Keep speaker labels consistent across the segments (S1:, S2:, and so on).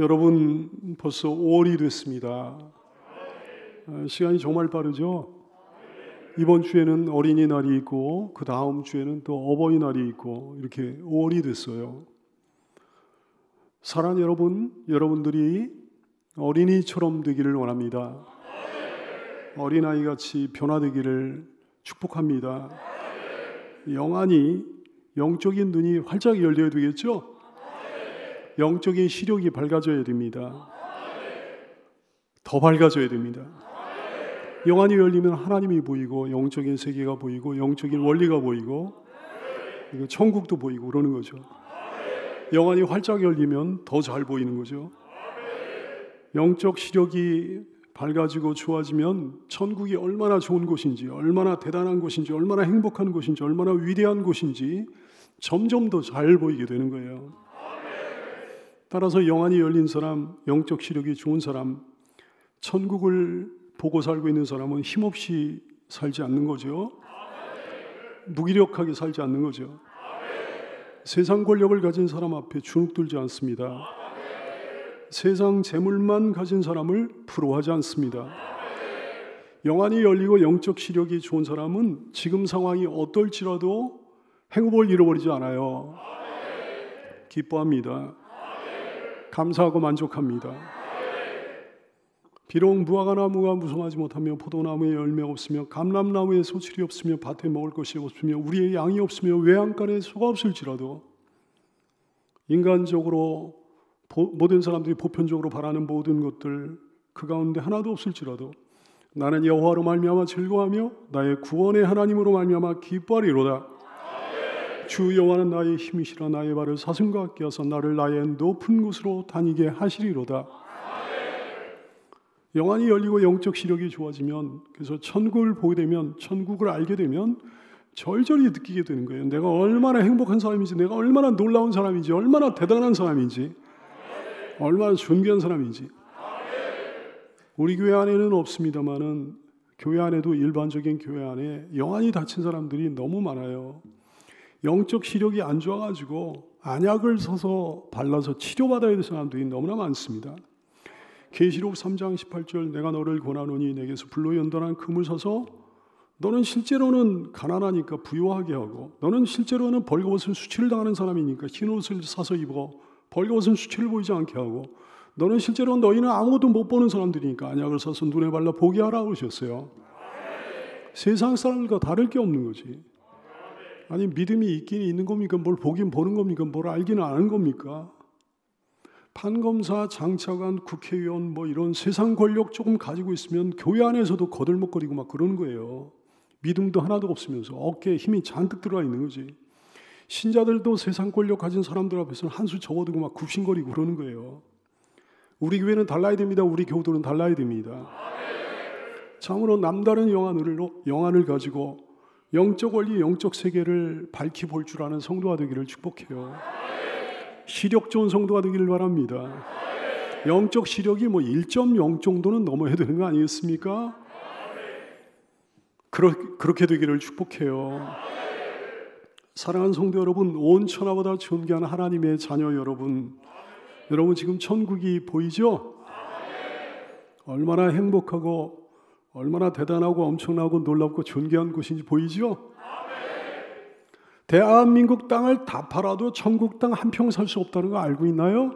S1: 여러분, 벌써 5월이 됐습니다. 시간이 정말 빠르죠? 이번 주에는 어린이날이 있고 그 다음 주에는 또 어버이날이 있고 이렇게 5월이 됐어요. 사랑하는 여러분, 여러분들이 어린이처럼 되기를 원합니다. 어린아이같이 변화되기를 축복합니다. 영안이, 영적인 눈이 활짝 열려야 되겠죠? 영적인 시력이 밝아져야 됩니다. 더 밝아져야 됩니다. 영안이 열리면 하나님이 보이고 영적인 세계가 보이고 영적인 원리가 보이고 천국도 보이고 그러는 거죠. 영안이 활짝 열리면 더 잘 보이는 거죠. 영적 시력이 밝아지고 좋아지면 천국이 얼마나 좋은 곳인지, 얼마나 대단한 곳인지, 얼마나 행복한 곳인지, 얼마나 위대한 곳인지 점점 더 잘 보이게 되는 거예요. 따라서 영안이 열린 사람, 영적 시력이 좋은 사람, 천국을 보고 살고 있는 사람은 힘없이 살지 않는 거죠. 무기력하게 살지 않는 거죠. 세상 권력을 가진 사람 앞에 주눅들지 않습니다. 세상 재물만 가진 사람을 부러워하지 않습니다. 영안이 열리고 영적 시력이 좋은 사람은 지금 상황이 어떨지라도 행복을 잃어버리지 않아요. 기뻐합니다. 감사하고 만족합니다. 비록 무화과나무가 무성하지 못하며 포도나무에 열매 없으며 감람나무에 소출이 없으며 밭에 먹을 것이 없으며 우리의 양이 없으며 외양간에 소가 없을지라도 인간적으로 모든 사람들이 보편적으로 바라는 모든 것들 그 가운데 하나도 없을지라도 나는 여호와로 말미암아 즐거워하며 나의 구원의 하나님으로 말미암아 기뻐하리로다. 주 여호와는 나의 힘이시라. 나의 발을 사슴과 같게 하사 나를 나의 높은 곳으로 다니게 하시리로다. 영안이 열리고 영적 시력이 좋아지면, 그래서 천국을 보게 되면, 천국을 알게 되면 절절히 느끼게 되는 거예요. 내가 얼마나 행복한 사람인지, 내가 얼마나 놀라운 사람인지, 얼마나 대단한 사람인지, 얼마나 존귀한 사람인지. 우리 교회 안에는 없습니다만은 교회 안에도, 일반적인 교회 안에 영안이 닫힌 사람들이 너무 많아요. 영적 시력이 안 좋아가지고 안약을 사서 발라서 치료받아야 될 사람들이 너무나 많습니다. 계시록 3장 18절 내가 너를 권하노니 내게서 불로 연단한 금을 사서 너는 실제로는 가난하니까 부유하게 하고 너는 실제로는 벌거벗은 수치를 당하는 사람이니까 흰 옷을 사서 입어 벌거벗은 수치를 보이지 않게 하고 너는 실제로 너희는 아무것도 못 보는 사람들이니까 안약을 사서 눈에 발라 보게 하라고 하셨어요. 세상 사람들과 다를 게 없는 거지. 아니 믿음이 있긴 있는 겁니까? 뭘 보긴 보는 겁니까? 뭘 알기는 아는 겁니까? 판검사, 장차관, 국회의원 뭐 이런 세상 권력 조금 가지고 있으면 교회 안에서도 거들먹거리고 막 그러는 거예요. 믿음도 하나도 없으면서 어깨에 힘이 잔뜩 들어가 있는 거지. 신자들도 세상 권력 가진 사람들 앞에서는 한 수 접어두고 막 굽신거리고 그러는 거예요. 우리 교회는 달라야 됩니다. 우리 교우들은 달라야 됩니다. 참으로 남다른 영안을 가지고 영적 원리, 영적 세계를 밝히 볼 줄 아는 성도가 되기를 축복해요. 시력 좋은 성도가 되기를 바랍니다. 영적 시력이 뭐 1.0 정도는 넘어야 되는 거 아니겠습니까? 그렇게 되기를 축복해요. 사랑하는 성도 여러분, 온 천하보다 존귀한 하나님의 자녀 여러분, 여러분 지금 천국이 보이죠? 얼마나 행복하고 얼마나 대단하고 엄청나고 놀랍고 존귀한 곳인지 보이죠? 대한민국 땅을 다 팔아도 천국 땅 한 평 살 수 없다는 거 알고 있나요?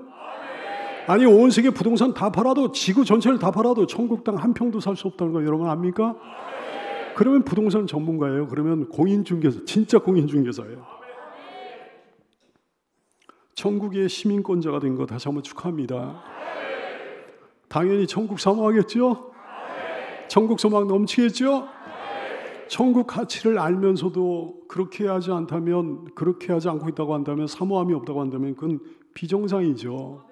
S1: 아니 온 세계 부동산 다 팔아도 지구 전체를 다 팔아도 천국 땅 한 평도 살 수 없다는 거 여러분 압니까? 그러면 부동산 전문가예요. 그러면 공인중개사, 진짜 공인중개사예요. 천국의 시민권자가 된 거 다시 한번 축하합니다. 당연히 천국 사모하겠죠? 천국 소망 넘치겠죠? 천국 가치를 알면서도 그렇게 하지 않다면, 그렇게 하지 않고 있다고 한다면, 사모함이 없다고 한다면 그건 비정상이죠.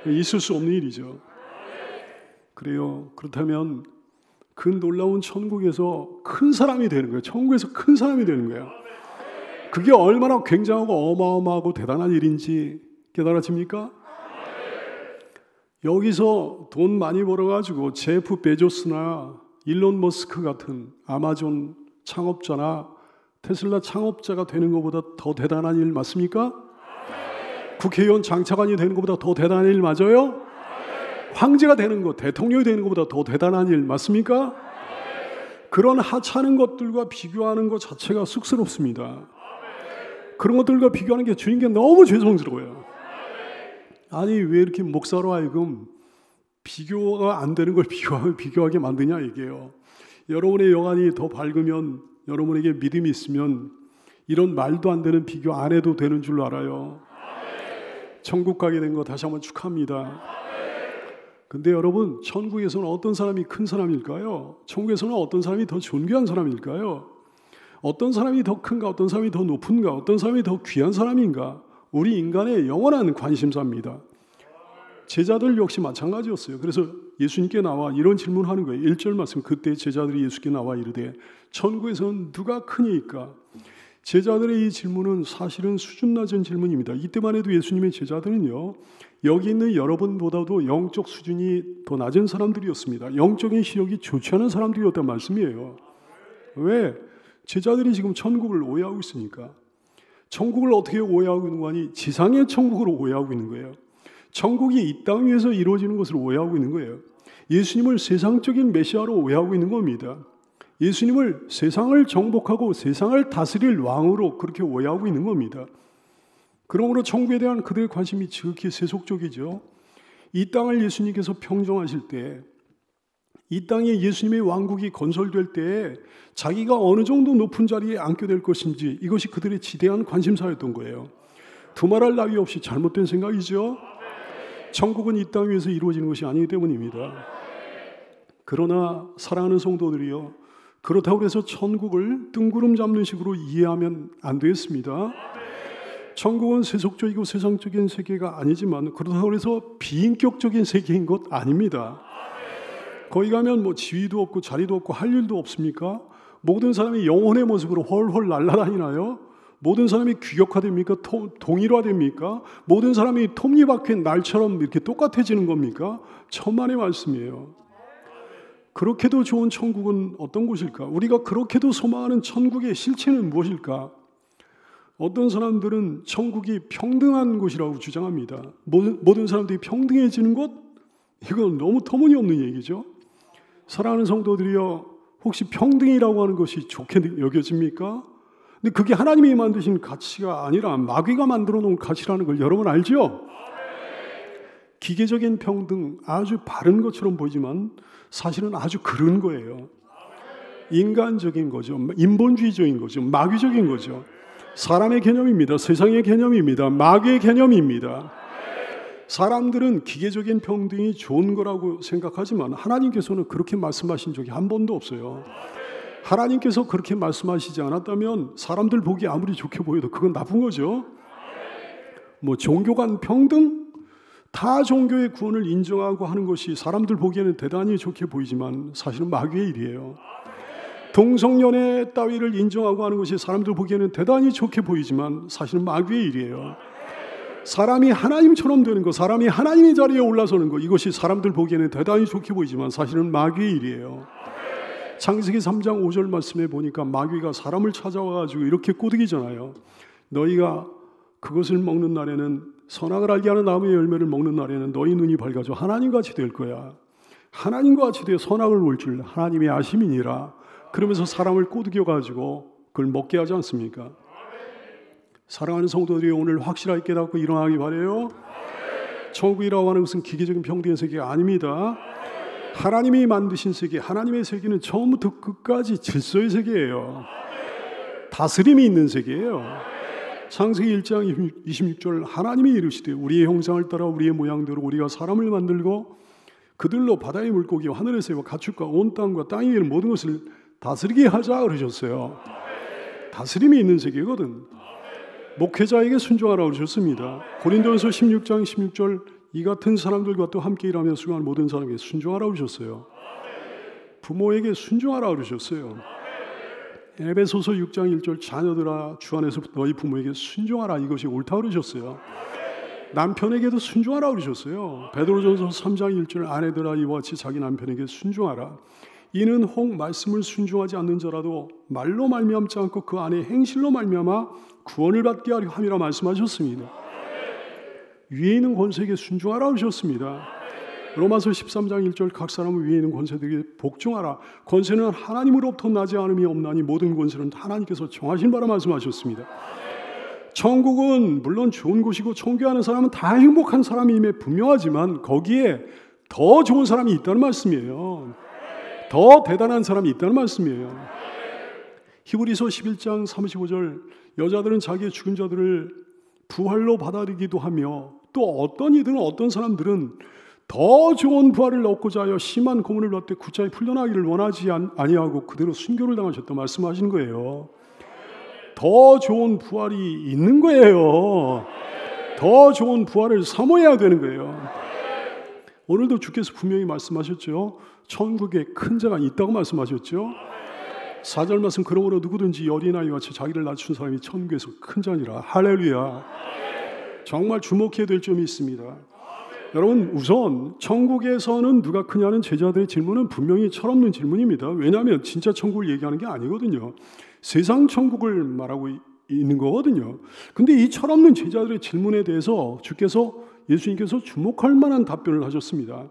S1: 있을 수 없는 일이죠. 그래요. 그렇다면 그 놀라운 천국에서 큰 사람이 되는 거예요. 천국에서 큰 사람이 되는 거예요. 그게 얼마나 굉장하고 어마어마하고 대단한 일인지 깨달아집니까? 여기서 돈 많이 벌어가지고 제프 베조스나 일론 머스크 같은 아마존 창업자나 테슬라 창업자가 되는 것보다 더 대단한 일 맞습니까? 국회의원 장차관이 되는 것보다 더 대단한 일 맞아요? 황제가 되는 것, 대통령이 되는 것보다 더 대단한 일 맞습니까? 그런 하찮은 것들과 비교하는 것 자체가 쑥스럽습니다. 그런 것들과 비교하는 게 주님께 너무 죄송스러워요. 아니 왜 이렇게 목사로 하여금 비교가 안 되는 걸 비교하게 만드냐 이게요. 여러분의 영안이 더 밝으면, 여러분에게 믿음이 있으면 이런 말도 안 되는 비교 안 해도 되는 줄 알아요. 천국 가게 된 거 다시 한번 축하합니다. 근데 여러분, 천국에서는 어떤 사람이 큰 사람일까요? 천국에서는 어떤 사람이 더 존귀한 사람일까요? 어떤 사람이 더 큰가? 어떤 사람이 더 높은가? 어떤 사람이 더 귀한 사람인가? 우리 인간의 영원한 관심사입니다. 제자들 역시 마찬가지였어요. 그래서 예수님께 나와 이런 질문하는 거예요. 1절 말씀, 그때 제자들이 예수께 나와 이르되 천국에서는 누가 크니까? 제자들의 이 질문은 사실은 수준 낮은 질문입니다. 이때만 해도 예수님의 제자들은요, 여기 있는 여러분보다도 영적 수준이 더 낮은 사람들이었습니다. 영적인 시력이 좋지 않은 사람들이었단 말씀이에요. 왜? 제자들이 지금 천국을 오해하고 있으니까. 천국을 어떻게 오해하고 있는 거니? 지상의 천국을 오해하고 있는 거예요. 천국이 이 땅 위에서 이루어지는 것을 오해하고 있는 거예요. 예수님을 세상적인 메시아로 오해하고 있는 겁니다. 예수님을 세상을 정복하고 세상을 다스릴 왕으로 그렇게 오해하고 있는 겁니다. 그러므로 천국에 대한 그들의 관심이 지극히 세속적이죠. 이 땅을 예수님께서 평정하실 때, 이 땅에 예수님의 왕국이 건설될 때 자기가 어느 정도 높은 자리에 앉게 될 것인지, 이것이 그들의 지대한 관심사였던 거예요. 두말할 나위 없이 잘못된 생각이죠. 천국은 이 땅 위에서 이루어지는 것이 아니기 때문입니다. 그러나 사랑하는 성도들이요, 그렇다고 해서 천국을 뜬구름 잡는 식으로 이해하면 안 되겠습니다. 천국은 세속적이고 세상적인 세계가 아니지만 그렇다고 해서 비인격적인 세계인 것 아닙니다. 거기 가면 뭐 지위도 없고 자리도 없고 할 일도 없습니까? 모든 사람이 영혼의 모습으로 헐헐 날아다니나요? 모든 사람이 규격화됩니까? 동일화됩니까? 모든 사람이 톱니바퀴 날처럼 이렇게 똑같아지는 겁니까? 천만의 말씀이에요. 그렇게도 좋은 천국은 어떤 곳일까? 우리가 그렇게도 소망하는 천국의 실체는 무엇일까? 어떤 사람들은 천국이 평등한 곳이라고 주장합니다. 모든 사람들이 평등해지는 것? 이건 너무 터무니없는 얘기죠. 사랑하는 성도들이여, 혹시 평등이라고 하는 것이 좋게 여겨집니까? 근데 그게 하나님이 만드신 가치가 아니라 마귀가 만들어 놓은 가치라는 걸 여러분 알죠? 기계적인 평등, 아주 바른 것처럼 보이지만 사실은 아주 그런 거예요. 인간적인 거죠. 인본주의적인 거죠. 마귀적인 거죠. 사람의 개념입니다. 세상의 개념입니다. 마귀의 개념입니다. 사람들은 기계적인 평등이 좋은 거라고 생각하지만 하나님께서는 그렇게 말씀하신 적이 한 번도 없어요. 하나님께서 그렇게 말씀하시지 않았다면 사람들 보기 아무리 좋게 보여도 그건 나쁜 거죠. 뭐 종교 간 평등? 다 종교의 구원을 인정하고 하는 것이 사람들 보기에는 대단히 좋게 보이지만 사실은 마귀의 일이에요. 동성연애 따위를 인정하고 하는 것이 사람들 보기에는 대단히 좋게 보이지만 사실은 마귀의 일이에요. 사람이 하나님처럼 되는 것, 사람이 하나님의 자리에 올라서는 것, 이것이 사람들 보기에는 대단히 좋게 보이지만 사실은 마귀의 일이에요. 창세기 3장 5절 말씀에 보니까 마귀가 사람을 찾아와가지고 이렇게 꼬드기잖아요. 너희가 그것을 먹는 날에는, 선악을 알게 하는 나무의 열매를 먹는 날에는 너희 눈이 밝아져 하나님같이 될 거야. 하나님과 같이 되어 선악을 볼 줄 하나님이 아심이니라. 그러면서 사람을 꼬드겨가지고 그걸 먹게 하지 않습니까? 사랑하는 성도들이 오늘 확실하게 깨닫고 일어나기 바라요. 천국이라고 하는 것은 기계적인 평등의 세계가 아닙니다. 하나님이 만드신 세계, 하나님의 세계는 처음부터 끝까지 질서의 세계예요. 다스림이 있는 세계예요. 창세기 1장 26절 하나님이 이르시되 우리의 형상을 따라 우리의 모양대로 우리가 사람을 만들고 그들로 바다의 물고기와 하늘의 새와 가축과 온 땅과 땅에 있는 모든 것을 다스리게 하자 그러셨어요. 다스림이 있는 세계거든. 목회자에게 순종하라고 그러셨습니다. 고린도전서 16장 16절 이 같은 사람들과 또 함께 일하며 수고하는 모든 사람에게 순종하라고 그러셨어요. 부모에게 순종하라고 그러셨어요. 에베소서 6장 1절 자녀들아 주 안에서 너희 부모에게 순종하라, 이것이 옳다고 그러셨어요. 남편에게도 순종하라고 그러셨어요. 베드로전서 3장 1절 아내들아 이와 같이 자기 남편에게 순종하라. 이는 혹 말씀을 순종하지 않는 자라도 말로 말미암지 않고 그 안에 행실로 말미암아 구원을 받게 하려 함이라 말씀하셨습니다. 위에 있는 권세에게 순종하라고 하셨습니다. 로마서 13장 1절 각 사람은 위에 있는 권세들에게 복종하라. 권세는 하나님으로부터 나지 않음이 없나니 모든 권세는 하나님께서 정하신 바라 말씀하셨습니다. 천국은 물론 좋은 곳이고 청교하는 사람은 다 행복한 사람임에 분명하지만 거기에 더 좋은 사람이 있다는 말씀이에요. 더 대단한 사람이 있다는 말씀이에요. 히브리서 11장 35절 여자들은 자기의 죽은 자들을 부활로 받아들이기도 하며 또 어떤 이들은 어떤 사람들은 더 좋은 부활을 얻고자 하여 심한 고문을 받되 굳자히 풀려나기를 원하지 아니하고 그대로 순교를 당하셨다 말씀하시는 거예요. 더 좋은 부활이 있는 거예요. 더 좋은 부활을 사모해야 되는 거예요. 오늘도 주께서 분명히 말씀하셨죠. 천국에 큰 자가 있다고 말씀하셨죠. 4절 말씀 그러므로 누구든지 어린아이와 같이 자기를 낮춘 사람이 천국에서 큰 자니라. 할렐루야. 정말 주목해야 될 점이 있습니다. 여러분 우선 천국에서는 누가 크냐는 제자들의 질문은 분명히 철없는 질문입니다. 왜냐하면 진짜 천국을 얘기하는 게 아니거든요. 세상 천국을 말하고 있는 거거든요. 근데 이 철없는 제자들의 질문에 대해서 예수님께서 주목할 만한 답변을 하셨습니다.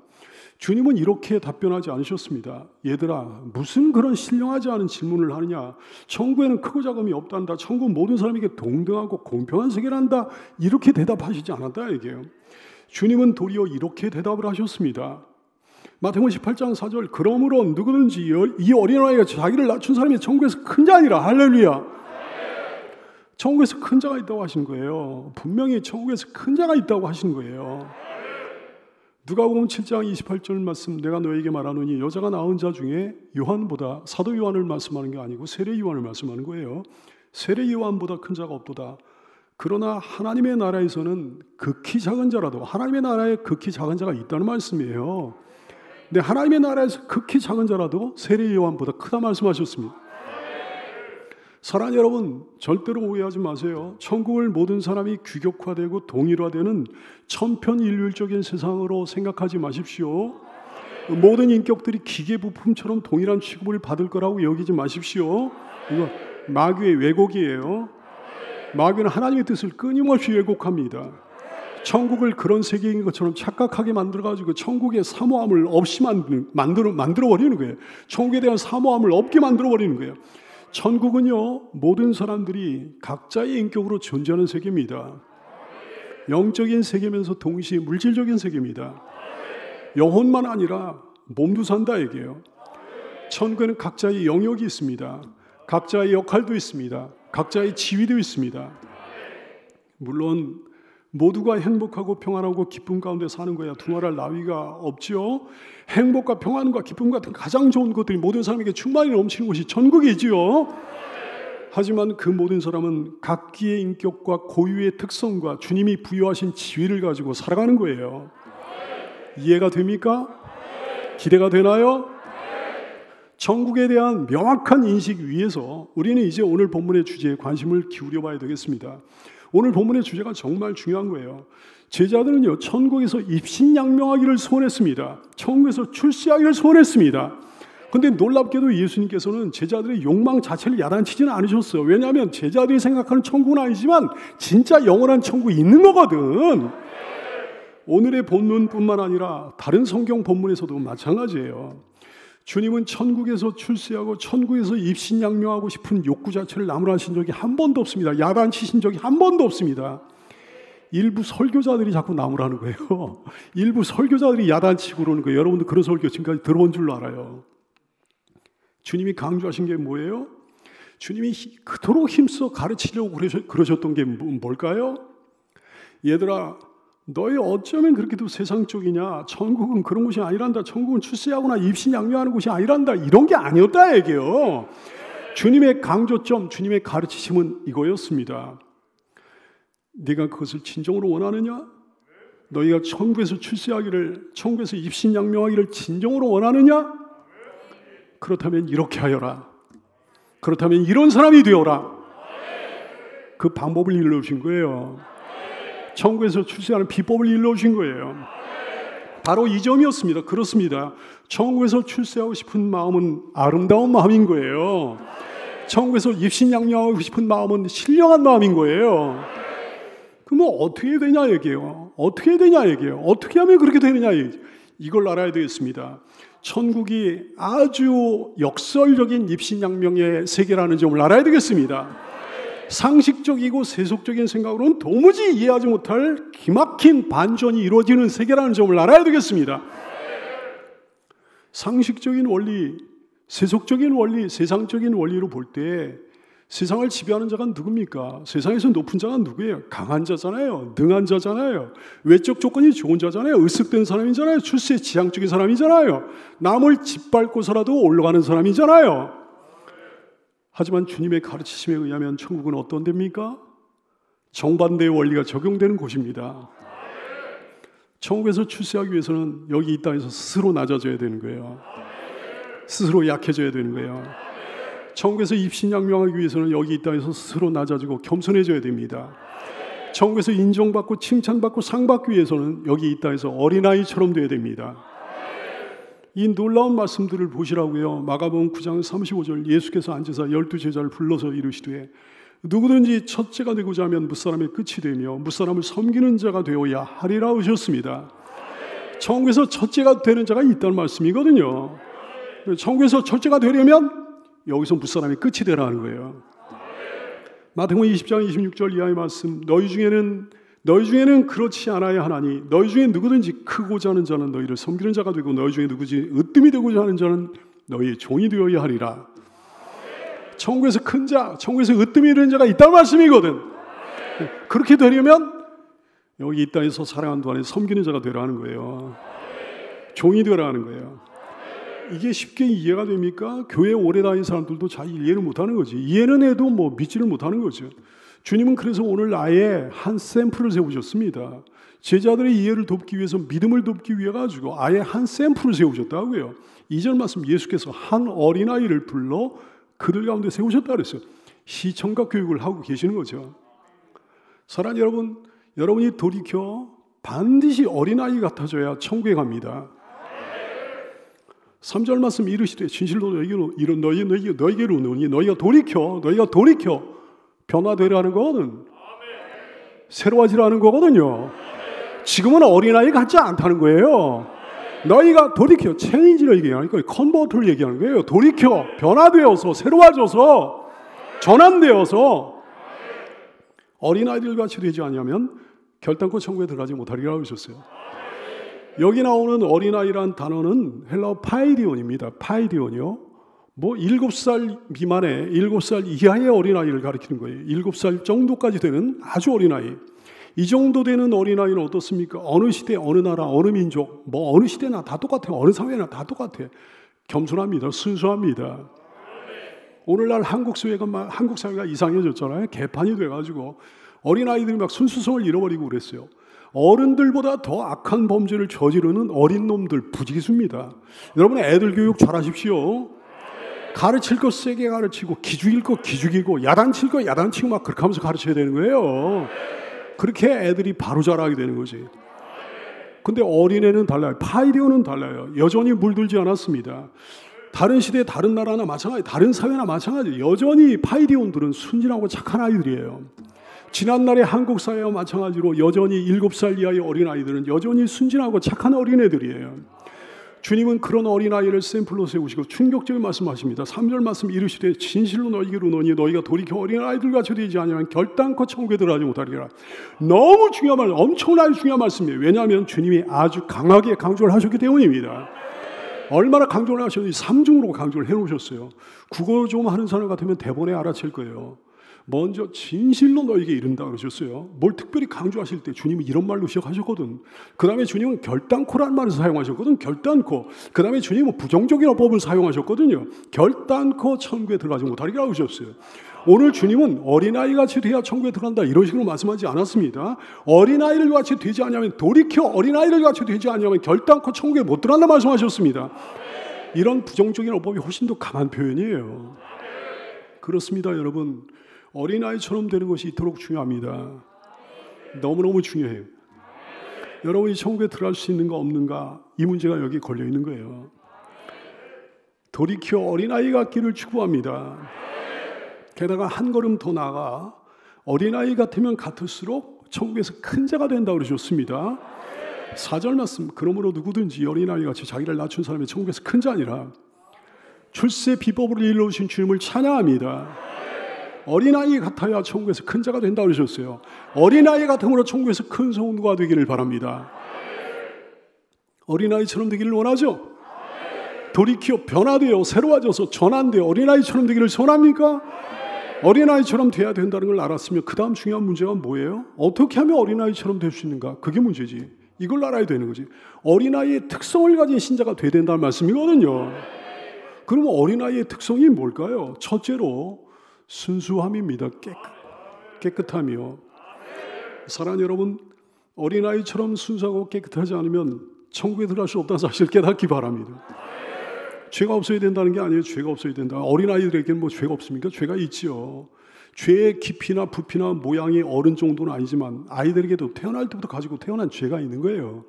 S1: 주님은 이렇게 답변하지 않으셨습니다. 얘들아 무슨 그런 신령하지 않은 질문을 하느냐. 천국에는 크고 작음이 없단다. 천국은 모든 사람에게 동등하고 공평한 세계란다. 이렇게 대답하시지 않았다 얘기해요. 주님은 도리어 이렇게 대답을 하셨습니다. 마태복음 18장 4절 그러므로 누구든지 이 어린아이가 자기를 낮춘 사람이 천국에서 큰 자 아니라. 할렐루야. 천국에서 큰 자가 있다고 하신 거예요. 분명히 천국에서 큰 자가 있다고 하신 거예요. 누가복음 7장 28절 말씀 내가 너에게 말하노니 여자가 낳은 자 중에 요한보다 사도 요한을 말씀하는 게 아니고 세례 요한을 말씀하는 거예요. 세례 요한보다 큰 자가 없도다. 그러나 하나님의 나라에서는 극히 작은 자라도 하나님의 나라에 극히 작은 자가 있다는 말씀이에요. 근데 하나님의 나라에서 극히 작은 자라도 세례 요한보다 크다 말씀하셨습니다. 사랑하는 여러분 절대로 오해하지 마세요. 천국을 모든 사람이 규격화되고 동일화되는 천편일률적인 세상으로 생각하지 마십시오. 모든 인격들이 기계부품처럼 동일한 취급을 받을 거라고 여기지 마십시오. 이거 마귀의 왜곡이에요. 마귀는 하나님의 뜻을 끊임없이 왜곡합니다. 천국을 그런 세계인 것처럼 착각하게 만들어가지고 천국의 사모함을 없이 만들어버리는 거예요. 천국에 대한 사모함을 없게 만들어버리는 거예요. 천국은요 모든 사람들이 각자의 인격으로 존재하는 세계입니다. 영적인 세계면서 동시에 물질적인 세계입니다. 영혼만 아니라 몸도 산다 얘기예요. 천국에는 각자의 영역이 있습니다. 각자의 역할도 있습니다. 각자의 지위도 있습니다. 물론 모두가 행복하고 평안하고 기쁨 가운데 사는 거야 두말할 나위가 없지요. 행복과 평안과 기쁨 같은 가장 좋은 것들이 모든 사람에게 충만히 넘치는 곳이 천국이지요. 하지만 그 모든 사람은 각기의 인격과 고유의 특성과 주님이 부여하신 지위를 가지고 살아가는 거예요. 이해가 됩니까? 기대가 되나요? 천국에 대한 명확한 인식 위에서 우리는 이제 오늘 본문의 주제에 관심을 기울여 봐야 되겠습니다. 오늘 본문의 주제가 정말 중요한 거예요. 제자들은요 천국에서 입신양명하기를 소원했습니다. 천국에서 출세하기를 소원했습니다. 그런데 놀랍게도 예수님께서는 제자들의 욕망 자체를 야단치지는 않으셨어요. 왜냐하면 제자들이 생각하는 천국은 아니지만 진짜 영원한 천국이 있는 거거든. 오늘의 본문뿐만 아니라 다른 성경 본문에서도 마찬가지예요. 주님은 천국에서 출세하고 천국에서 입신양명하고 싶은 욕구 자체를 나무라신 적이 한 번도 없습니다. 야단치신 적이 한 번도 없습니다. 일부 설교자들이 자꾸 나무라는 거예요. 일부 설교자들이 야단치고 그러는 거예요. 여러분도 그런 설교 지금까지 들어본 줄로 알아요. 주님이 강조하신 게 뭐예요? 주님이 그토록 힘써 가르치려고 그러셨던 게 뭘까요? 얘들아 너희 어쩌면 그렇게도 세상적이냐. 천국은 그런 곳이 아니란다. 천국은 출세하거나 입신양명하는 곳이 아니란다. 이런 게 아니었다 얘기예요. 주님의 강조점, 주님의 가르치심은 이거였습니다. 네가 그것을 진정으로 원하느냐? 너희가 천국에서 출세하기를, 천국에서 입신양명하기를 진정으로 원하느냐? 그렇다면 이렇게 하여라. 그렇다면 이런 사람이 되어라. 그 방법을 일러주신 거예요. 천국에서 출세하는 비법을 일러주신 거예요. 바로 이 점이었습니다. 그렇습니다. 천국에서 출세하고 싶은 마음은 아름다운 마음인 거예요. 천국에서 입신양명하고 싶은 마음은 신령한 마음인 거예요. 그럼 어떻게 되냐 얘기해요. 어떻게 되냐 얘기해요. 어떻게 하면 그렇게 되느냐 얘기해요. 이걸 알아야 되겠습니다. 천국이 아주 역설적인 입신양명의 세계라는 점을 알아야 되겠습니다. 상식적이고 세속적인 생각으로는 도무지 이해하지 못할 기막힌 반전이 이루어지는 세계라는 점을 알아야 되겠습니다. 상식적인 원리, 세속적인 원리, 세상적인 원리로 볼 때 세상을 지배하는 자가 누굽니까? 세상에서 높은 자가 누구예요? 강한 자잖아요. 능한 자잖아요. 외적 조건이 좋은 자잖아요. 으쓱된 사람이잖아요. 출세 지향적인 사람이잖아요. 남을 짓밟고서라도 올라가는 사람이잖아요. 하지만 주님의 가르치심에 의하면 천국은 어떤 데입니까? 정반대의 원리가 적용되는 곳입니다. 천국에서 출세하기 위해서는 여기 이 땅에서 스스로 낮아져야 되는 거예요. 스스로 약해져야 되는 거예요. 천국에서 입신양명하기 위해서는 여기 이 땅에서 스스로 낮아지고 겸손해져야 됩니다. 천국에서 인정받고 칭찬받고 상받기 위해서는 여기 이 땅에서 어린아이처럼 돼야 됩니다. 이 놀라운 말씀들을 보시라고요. 마가복음 9장 35절 예수께서 앉으사 12제자를 불러서 이르시되 누구든지 첫째가 되고자 하면 무사람의 끝이 되며 무사람을 섬기는 자가 되어야 하리라 하셨습니다. 천국에서 첫째가 되는 자가 있다는 말씀이거든요. 천국에서 첫째가 되려면 여기서 무사람이 끝이 되라는 거예요. 마태복음 20장 26절 이하의 말씀, 너희 중에는 그렇지 않아야 하나니 너희 중에 누구든지 크고자 하는 자는 너희를 섬기는 자가 되고 너희 중에 누구든지 으뜸이 되고자 하는 자는 너희의 종이 되어야 하리라. 천국에서 큰 자, 천국에서 으뜸이 되는 자가 있다는 말씀이거든. 그렇게 되려면 여기 이 땅에서 살아가는 동안에 섬기는 자가 되라는 거예요. 종이 되라는 거예요. 이게 쉽게 이해가 됩니까? 교회 오래 다닌 사람들도 잘 이해를 못하는 거지. 이해는 해도 뭐 믿지를 못하는 거죠. 주님은 그래서 오늘 아예 한 샘플을 세우셨습니다. 제자들의 이해를 돕기 위해서, 믿음을 돕기 위해 가지고 아예 한 샘플을 세우셨다고요. 2절 말씀, 예수께서 한 어린아이를 불러 그들 가운데 세우셨다 그랬어요. 시청각 교육을 하고 계시는 거죠. 사랑하는 여러분, 여러분이 돌이켜 반드시 어린아이 같아져야 천국에 갑니다. 3절 말씀 이르시되 진실로 너희에게로 오노니 너희가 돌이켜 변화되라는 거거든. 새로워지라는 거거든요. 지금은 어린아이 같지 않다는 거예요. 너희가 돌이켜, 체인지를 얘기하는 거예요. 컨버터를 얘기하는 거예요. 돌이켜, 변화되어서, 새로워져서, 전환되어서 어린아이들 같이 되지 않으면 결단코 천국에 들어가지 못하리라고 하셨어요. 여기 나오는 어린아이란 단어는 헬라어 파이디온입니다. 파이디온이요. 뭐 7살 미만의 7살 이하의 어린아이를 가리키는 거예요. 7살 정도까지 되는 아주 어린아이. 이 정도 되는 어린아이는 어떻습니까? 어느 시대, 어느 나라, 어느 민족, 뭐 어느 시대나 다 똑같아요. 어느 사회나 다 똑같아요. 겸손합니다. 순수합니다. 오늘날 한국 사회가 이상해졌잖아요. 개판이 돼가지고 어린아이들이 막 순수성을 잃어버리고 그랬어요. 어른들보다 더 악한 범죄를 저지르는 어린 놈들 부지기수입니다. 여러분 애들 교육 잘하십시오. 가르칠 거 세게 가르치고 기죽일 거 기죽이고 야단칠 거 야단치고 막 그렇게 하면서 가르쳐야 되는 거예요. 그렇게 애들이 바로 자라게 되는 거지. 근데 어린애는 달라요. 파이디오는 달라요. 여전히 물들지 않았습니다. 다른 시대, 다른 나라나 마찬가지, 다른 사회나 마찬가지. 여전히 파이디온들은 순진하고 착한 아이들이에요. 지난날의 한국 사회와 마찬가지로 여전히 7살 이하의 어린아이들은 여전히 순진하고 착한 어린애들이에요. 주님은 그런 어린아이를 샘플로 세우시고 충격적인 말씀하십니다. 3절 말씀 이르시되 진실로 너희에게로 오노니 너희가 돌이켜 어린아이들같이 되지 아니하면 결단코 천국에 들어가지 못하리라. 너무 중요한 말, 엄청나게 중요한 말씀이에요. 왜냐하면 주님이 아주 강하게 강조를 하셨기 때문입니다. 얼마나 강조를 하셨는지 3중으로 강조를 해놓으셨어요. 국어 좀 하는 사람 같으면 대본에 알아챌 거예요. 먼저 진실로 너에게 이른다 그러셨어요. 뭘 특별히 강조하실 때 주님이 이런 말로 시작하셨거든. 그 다음에 주님은 결단코라는 말을 사용하셨거든. 결단코. 그 다음에 주님은 부정적인 어법을 사용하셨거든요. 결단코 천국에 들어가지 못하리라고 하셨어요. 오늘 주님은 어린아이같이 돼야 천국에 들어간다 이런 식으로 말씀하지 않았습니다. 어린아이를 같이 되지 않으면 돌이켜 어린아이를 같이 되지 않으면 결단코 천국에 못 들어간다 말씀하셨습니다. 이런 부정적인 어법이 훨씬 더 강한 표현이에요. 그렇습니다 여러분. 어린아이처럼 되는 것이 이토록 중요합니다. 너무너무 중요해요. 여러분이 천국에 들어갈 수 있는가 없는가 이 문제가 여기 걸려 있는 거예요. 돌이켜 어린아이 같기를 축복합니다. 게다가 한 걸음 더 나아가 어린아이 같으면 같을수록 천국에서 큰 자가 된다고 그러셨습니다. 4절 말씀, 그러므로 누구든지 어린아이같이 자기를 낮춘 사람이 천국에서 큰 자니라. 출세 비법으로 일러오신 주님을 찬양합니다. 어린아이 같아야 천국에서 큰 자가 된다고 그러셨어요. 어린아이 같음으로 천국에서 큰 성도가 되기를 바랍니다. 어린아이처럼 되기를 원하죠? 돌이켜 변화되어 새로워져서 전환되어 어린아이처럼 되기를 원합니까? 어린아이처럼 돼야 된다는 걸 알았으면 그 다음 중요한 문제가 뭐예요? 어떻게 하면 어린아이처럼 될 수 있는가? 그게 문제지. 이걸 알아야 되는 거지. 어린아이의 특성을 가진 신자가 돼야 된다는 말씀이거든요. 그러면 어린아이의 특성이 뭘까요? 첫째로 순수함입니다. 깨끗함이요. 사랑하는 여러분, 어린아이처럼 순수하고 깨끗하지 않으면 천국에 들어갈 수 없다는 사실을 깨닫기 바랍니다. 죄가 없어야 된다는 게 아니에요. 죄가 없어야 된다. 어린아이들에게는 뭐 죄가 없습니까? 죄가 있지요. 죄의 깊이나 부피나 모양이 어른 정도는 아니지만 아이들에게도 태어날 때부터 가지고 태어난 죄가 있는 거예요.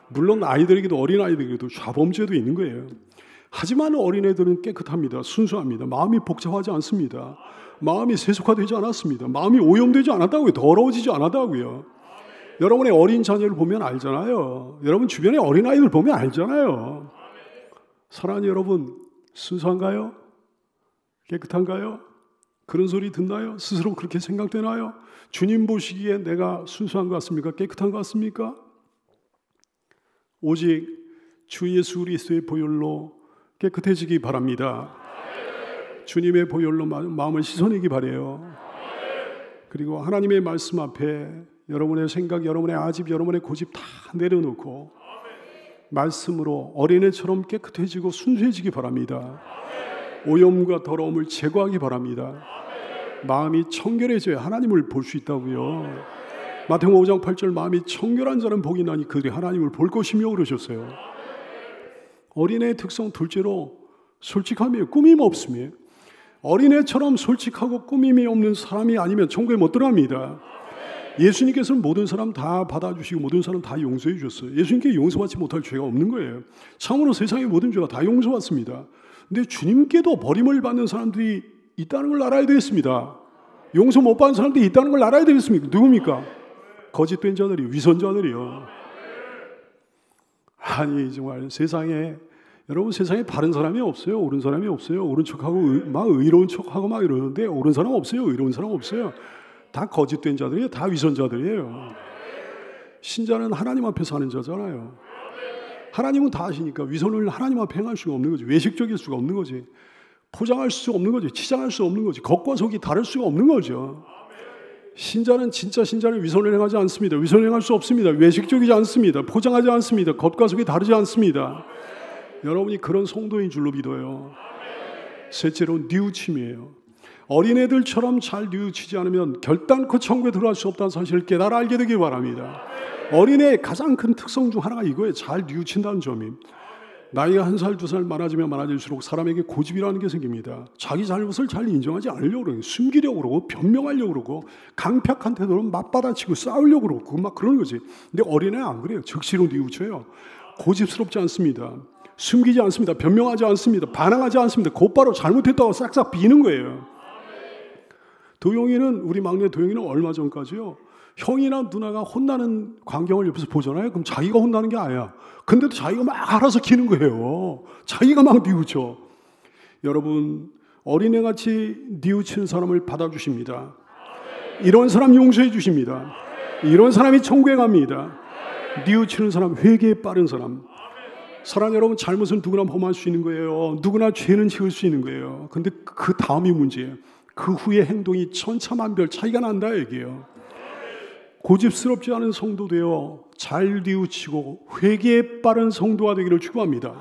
S1: 물론 아이들에게도 어린아이들에게도 좌범죄도 있는 거예요. 하지만 어린애들은 깨끗합니다. 순수합니다. 마음이 복잡하지 않습니다. 마음이 세속화되지 않았습니다. 마음이 오염되지 않았다고요. 더러워지지 않았다고요. 여러분의 어린 자녀를 보면 알잖아요. 여러분 주변에 어린아이들 보면 알잖아요. 사랑하는 여러분, 순수한가요? 깨끗한가요? 그런 소리 듣나요? 스스로 그렇게 생각되나요? 주님 보시기에 내가 순수한 것 같습니까? 깨끗한 것 같습니까? 오직 주 예수 그리스도의 보혈로 깨끗해지기 바랍니다. 주님의 보혈로 마음을 씻어내기 바라요. 그리고 하나님의 말씀 앞에 여러분의 생각, 여러분의 아집, 여러분의 고집 다 내려놓고 말씀으로 어린애처럼 깨끗해지고 순수해지기 바랍니다. 오염과 더러움을 제거하기 바랍니다. 마음이 청결해져야 하나님을 볼 수 있다고요. 마태복음 5장 8절 마음이 청결한 자는 복이 나니 그들이 하나님을 볼 것이며 그러셨어요. 어린애의 특성 둘째로 솔직함이에요. 꾸밈 없음이에요. 어린애처럼 솔직하고 꾸밈이 없는 사람이 아니면 천국에 못 들어갑니다. 예수님께서는 모든 사람 다 받아주시고 모든 사람 다 용서해 주셨어요. 예수님께 용서받지 못할 죄가 없는 거예요. 참으로 세상의 모든 죄가 다 용서받습니다. 근데 주님께도 버림을 받는 사람들이 있다는 걸 알아야 되겠습니다. 용서 못 받는 사람들이 있다는 걸 알아야 되겠습니까? 누굽니까? 거짓된 자들이요. 위선자들이요. 아니 정말 세상에 여러분 세상에 바른 사람이 없어요. 옳은 사람이 없어요. 옳은 척하고 막 의로운 척하고 막 이러는데 옳은 사람 없어요. 의로운 사람 없어요. 다 거짓된 자들이에요. 다 위선자들이에요. 신자는 하나님 앞에 사는 자잖아요. 하나님은 다 아시니까 위선을 하나님 앞에 행할 수가 없는 거지. 외식적일 수가 없는 거지. 포장할 수 없는 거지. 치장할 수 없는 거지. 겉과 속이 다를 수가 없는 거죠. 신자는 진짜 신자는 위선을 행하지 않습니다. 위선을 행할 수 없습니다. 외식적이지 않습니다. 포장하지 않습니다. 겉과 속이 다르지 않습니다. 여러분이 그런 성도인 줄로 믿어요. 셋째로 뉘우침이에요. 어린애들처럼 잘 뉘우치지 않으면 결단코 천국에 들어갈 수 없다는 사실을 깨달아 알게 되길 바랍니다. 어린애의 가장 큰 특성 중 하나가 이거예요. 잘 뉘우친다는 점이. 나이가 1살, 2살 많아지면 많아질수록 사람에게 고집이라는 게 생깁니다. 자기 잘못을 잘 인정하지 않으려고 그러고 숨기려고 그러고 변명하려고 그러고 강팍한 태도로 맞받아치고 싸우려고 그러고 막 그러는 거지. 근데 어린애는 안 그래요. 즉시로 뉘우쳐요. 고집스럽지 않습니다. 숨기지 않습니다. 변명하지 않습니다. 반항하지 않습니다. 곧바로 잘못했다고 싹싹 비는 거예요. 도용이는 우리 막내 도용이는 얼마 전까지요. 형이나 누나가 혼나는 광경을 옆에서 보잖아요. 그럼 자기가 혼나는 게 아니야. 근데도 자기가 막 알아서 기는 거예요. 자기가 막 뉘우쳐. 여러분 어린애같이 뉘우치는 사람을 받아주십니다. 이런 사람 용서해 주십니다. 이런 사람이 천국에 갑니다. 뉘우치는 사람, 회개에 빠른 사람. 사랑하는 여러분, 잘못은 누구나 범할 수 있는 거예요. 누구나 죄는 지을 수 있는 거예요. 근데 그 다음이 문제예요. 그 후의 행동이 천차만별 차이가 난다 얘기예요. 고집스럽지 않은 성도 되어 잘 뉘우치고 회개에 빠른 성도가 되기를 축원합니다.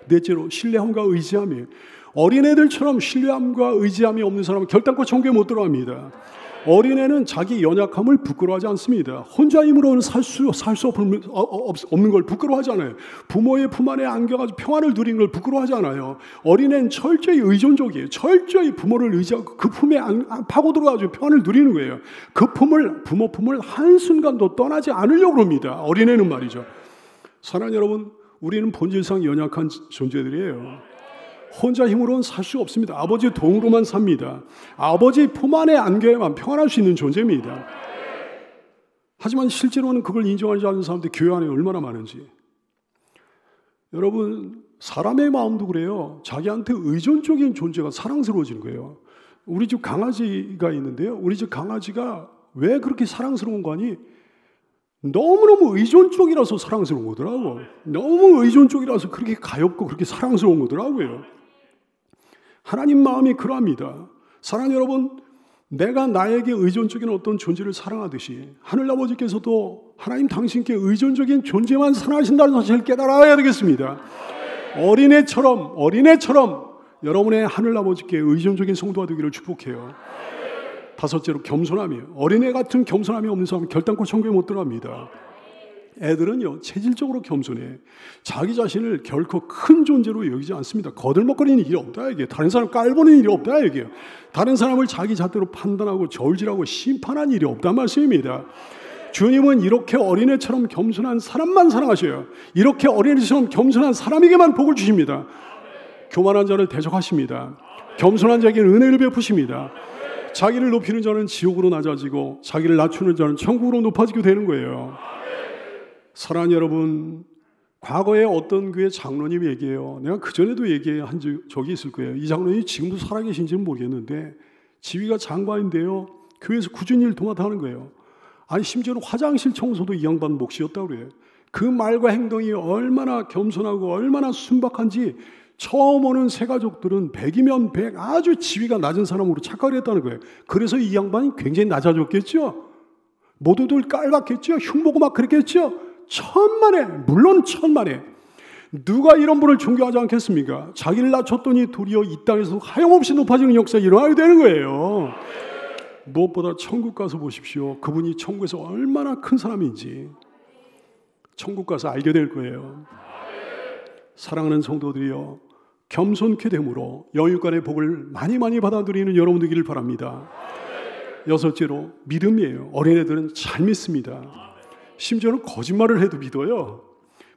S1: 넷째로 신뢰함과 의지함이에요. 어린애들처럼 신뢰함과 의지함이 없는 사람은 결단코 천국에 못 들어갑니다. 어린애는 자기 연약함을 부끄러워하지 않습니다. 혼자 힘으로는 살 수 없는 걸 부끄러워하지 않아요. 부모의 품 안에 안겨가지고 평안을 누리는 걸 부끄러워하지 않아요. 어린애는 철저히 의존적이에요. 철저히 부모를 의지하고 그 품에 파고 들어가지고 평안을 누리는 거예요. 그 부모 품을 한순간도 떠나지 않으려고 합니다. 어린애는 말이죠. 사랑하는 여러분, 우리는 본질상 연약한 존재들이에요. 혼자 힘으로는 살 수 없습니다. 아버지의 도움으로만 삽니다. 아버지 품 안에 안겨야만 평안할 수 있는 존재입니다. 하지만 실제로는 그걸 인정하지 않는 사람들이 교회 안에 얼마나 많은지. 여러분, 사람의 마음도 그래요. 자기한테 의존적인 존재가 사랑스러워지는 거예요. 우리 집 강아지가 있는데요. 우리 집 강아지가 왜 그렇게 사랑스러운 거니? 너무너무 의존적이라서 사랑스러운 거더라고. 너무 의존적이라서 그렇게 가엽고 그렇게 사랑스러운 거더라고요. 하나님 마음이 그러합니다. 사랑하는 여러분, 내가 나에게 의존적인 어떤 존재를 사랑하듯이 하늘아버지께서도 하나님 당신께 의존적인 존재만 사랑하신다는 사실을 깨달아야 되겠습니다. 어린애처럼 여러분의 하늘아버지께 의존적인 성도가 되기를 축복해요. 다섯째로 겸손함이에요. 어린애 같은 겸손함이 없는 사람은 결단코 천국에 못 들어갑니다. 애들은요, 체질적으로 겸손해. 자기 자신을 결코 큰 존재로 여기지 않습니다. 거들먹거리는 일이 없다 이게. 다른 사람 깔보는 일이 없다 이게요. 다른 사람을 자기 잣대로 판단하고 저울질하고 심판한 일이 없단 말씀입니다. 주님은 이렇게 어린애처럼 겸손한 사람만 사랑하셔요. 이렇게 어린애처럼 겸손한 사람에게만 복을 주십니다. 교만한 자를 대적하십니다. 겸손한 자에게는 은혜를 베푸십니다. 자기를 높이는 자는 지옥으로 낮아지고 자기를 낮추는 자는 천국으로 높아지게 되는 거예요. 사랑하는 여러분, 과거에 어떤 교회 장로님이 얘기해요. 내가 그전에도 얘기한 적이 있을 거예요. 이 장로님이 지금도 살아계신지는 모르겠는데 지위가 장관인데요, 교회에서 꾸준히 일 도맡아하는 거예요. 아니, 심지어는 화장실 청소도 이 양반 몫이었다고 그래요. 그 말과 행동이 얼마나 겸손하고 얼마나 순박한지 처음 오는 새가족들은 100이면 100 아주 지위가 낮은 사람으로 착각을 했다는 거예요. 그래서 이 양반이 굉장히 낮아졌겠죠. 모두들 깔봤겠죠. 흉보고 막 그랬겠죠. 천만에 누가 이런 분을 존경하지 않겠습니까? 자기를 낮췄더니 도리어 이 땅에서 하염없이 높아지는 역사가 일어나게 되는 거예요. 무엇보다 천국 가서 보십시오. 그분이 천국에서 얼마나 큰 사람인지 천국 가서 알게 될 거예요. 사랑하는 성도들이여, 겸손케 됨으로 영육간의 복을 많이 받아 누리는 여러분 되기를 바랍니다. 여섯째로 믿음이에요. 어린애들은 잘 믿습니다. 심지어는 거짓말을 해도 믿어요.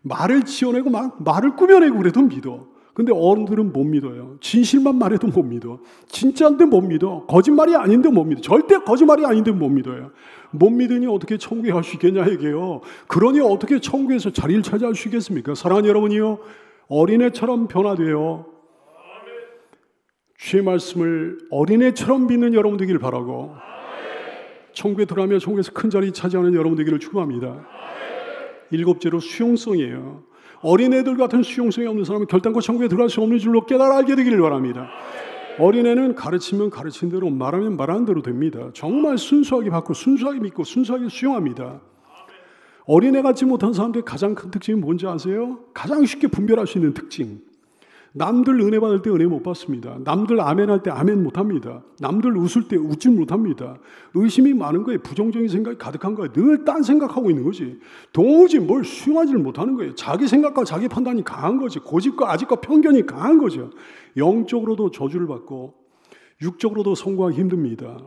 S1: 말을 지어내고 막 말을 꾸며내고 그래도 믿어. 근데 어른들은 못 믿어요. 진실만 말해도 못 믿어. 진짜인데 못 믿어. 거짓말이 아닌데 못 믿어. 절대 거짓말이 아닌데 못 믿어요. 못 믿으니 어떻게 천국에 갈 수 있겠냐 얘기해요. 그러니 어떻게 천국에서 자리를 차지할 수 있겠습니까? 사랑하는 여러분이요, 어린애처럼 변화되어 주의 말씀을 어린애처럼 믿는 여러분 되기를 바라고, 천국에 들어가며 천국에서 큰 자리 차지하는 여러분 되기를 축복합니다. 일곱째로 수용성이에요. 어린애들 같은 수용성이 없는 사람은 결단코 천국에 들어갈 수 없는 줄로 깨달아 알게 되기를 바랍니다. 어린애는 가르치면 가르친 대로, 말하면 말하는 대로 됩니다. 정말 순수하게 받고 순수하게 믿고 순수하게 수용합니다. 어린애 같지 못한 사람들의 가장 큰 특징이 뭔지 아세요? 가장 쉽게 분별할 수 있는 특징. 남들 은혜 받을 때 은혜 못 받습니다. 남들 아멘 할 때 아멘 못 합니다. 남들 웃을 때 웃지 못합니다. 의심이 많은 거예요. 부정적인 생각이 가득한 거예요. 늘 딴 생각하고 있는 거지. 도무지 뭘 수용하지를 못하는 거예요. 자기 생각과 자기 판단이 강한 거지. 고집과 아집과 편견이 강한 거죠. 영적으로도 저주를 받고 육적으로도 성공하기 힘듭니다.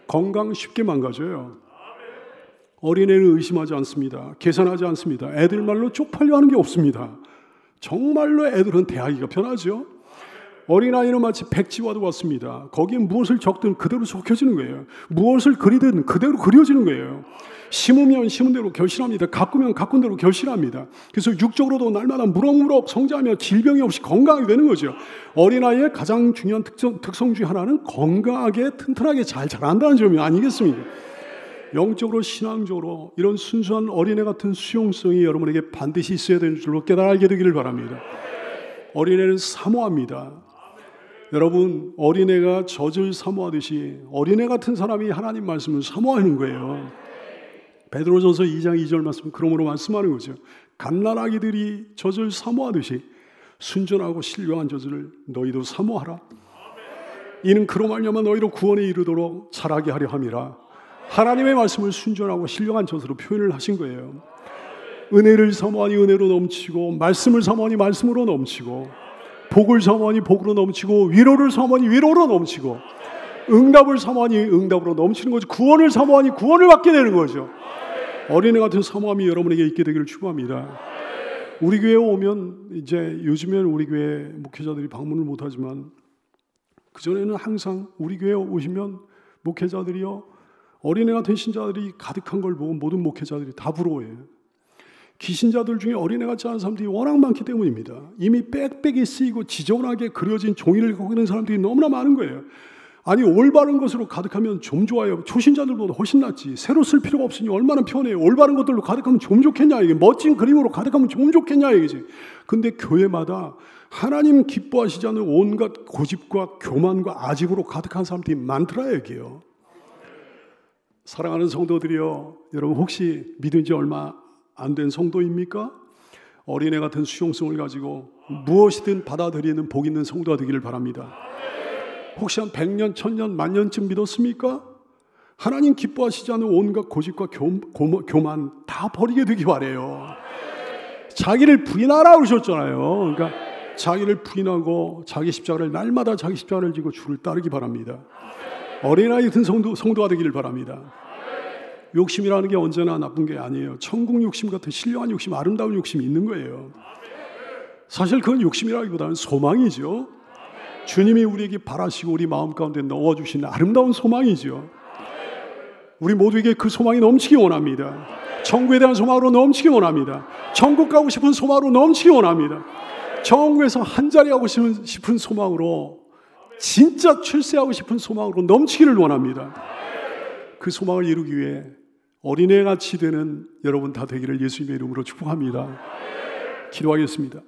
S1: 건강 쉽게 망가져요. 어린애는 의심하지 않습니다. 계산하지 않습니다. 애들 말로 쪽팔려 하는 게 없습니다. 정말로 애들은 대하기가 편하죠. 어린아이는 마치 백지와도 같습니다. 거기에 무엇을 적든 그대로 적혀지는 거예요. 무엇을 그리든 그대로 그려지는 거예요. 심으면 심은 대로 결실합니다. 가꾸면 가꾼 대로 결실합니다. 그래서 육적으로도 날마다 무럭무럭 성장하며 질병이 없이 건강하게 되는 거죠. 어린아이의 가장 중요한 특성 중 하나는 건강하게 튼튼하게 잘 자란다는 점이 아니겠습니까? 영적으로 신앙적으로 이런 순수한 어린애 같은 수용성이 여러분에게 반드시 있어야 되는 줄로 깨달아 알게 되기를 바랍니다. 어린애는 사모합니다. 여러분, 어린애가 젖을 사모하듯이 어린애 같은 사람이 하나님 말씀을 사모하는 거예요. 베드로전서 2장 2절 말씀 그러므로 말씀하는 거죠. 갓난아기들이 젖을 사모하듯이 순전하고 신령한 젖을 너희도 사모하라. 이는 그로 말미암아 너희로 구원에 이르도록 자라게 하려 함이라. 하나님의 말씀을 순전하고 신령한 젖으로 표현을 하신 거예요. 은혜를 사모하니 은혜로 넘치고, 말씀을 사모하니 말씀으로 넘치고, 복을 사모하니 복으로 넘치고, 위로를 사모하니 위로로 넘치고, 응답을 사모하니 응답으로 넘치는 거죠. 구원을 사모하니 구원을 받게 되는 거죠. 어린애 같은 사모함이 여러분에게 있게 되기를 축복합니다. 우리 교회에 오면, 이제 요즘엔 우리 교회 목회자들이 방문을 못하지만 그전에는 항상 우리 교회에 오시면 목회자들이요, 어린애 같은 신자들이 가득한 걸 보고 모든 목회자들이 다 부러워해요. 기신자들 중에 어린애 같지 않은 사람들이 워낙 많기 때문입니다. 이미 빽빽이 쓰이고 지저분하게 그려진 종이를 갖고 있는 사람들이 너무나 많은 거예요. 아니 올바른 것으로 가득하면 좀 좋아요. 초신자들보다 훨씬 낫지. 새로 쓸 필요가 없으니 얼마나 편해요. 올바른 것들로 가득하면 좀 좋겠냐 이게. 멋진 그림으로 가득하면 좀 좋겠냐 이거지. 근데 교회마다 하나님 기뻐하시지 않는 온갖 고집과 교만과 아집으로 가득한 사람들이 많더라 여기요. 사랑하는 성도들이여, 여러분 혹시 믿은 지 얼마 안 된 성도입니까? 어린애 같은 수용성을 가지고 무엇이든 받아들이는 복 있는 성도가 되기를 바랍니다. 혹시 한 100년, 1000년, 만년쯤 믿었습니까? 하나님 기뻐하시지 않는 온갖 고집과 교만 다 버리게 되기 바래요. 자기를 부인하라 그러셨잖아요. 그러니까 자기를 부인하고 자기 십자가를 날마다 자기 십자가를 지고 주를 따르기 바랍니다. 어린아이 같은 성도가 되기를 바랍니다. 욕심이라는 게 언제나 나쁜 게 아니에요. 천국 욕심 같은 신령한 욕심, 아름다운 욕심이 있는 거예요. 사실 그건 욕심이라기보다는 소망이죠. 주님이 우리에게 바라시고 우리 마음 가운데 넣어주신 아름다운 소망이죠. 우리 모두에게 그 소망이 넘치기 원합니다. 천국에 대한 소망으로 넘치기 원합니다. 천국 가고 싶은 소망으로 넘치기 원합니다. 천국에서 한자리 하고 싶은 소망으로, 진짜 출세하고 싶은 소망으로 넘치기를 원합니다. 그 소망을 이루기 위해 어린애같이 되는 여러분 다 되기를 예수님의 이름으로 축복합니다. 기도하겠습니다.